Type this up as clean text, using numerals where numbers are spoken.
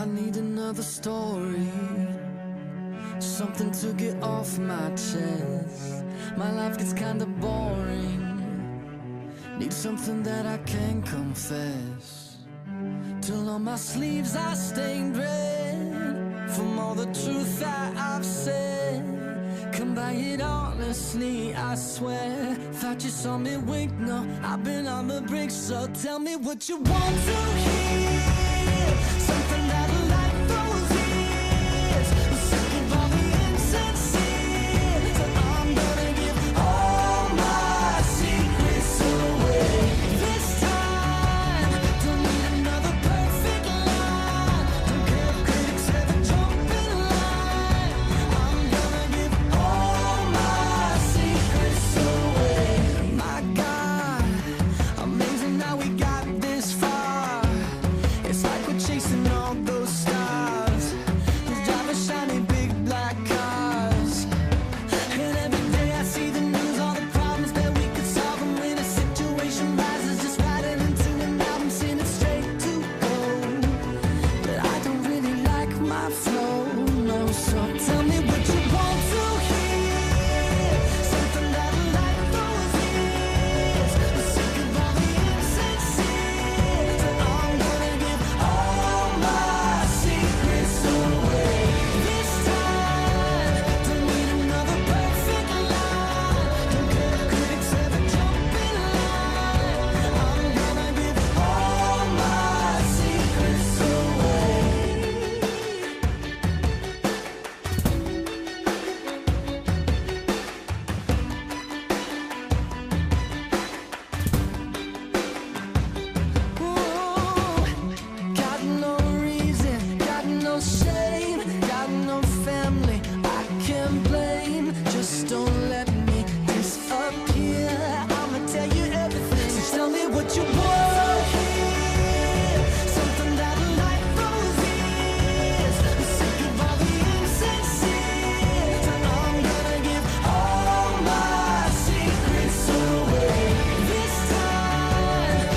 need another story, something to get off my chest. My life gets kinda boring, need something that I can confess. Till on my sleeves I stained red from all the truth that I've said. Come by it honestly, I swear. Thought you saw me wink, no, I've been on the brink. So tell me what you want to hear.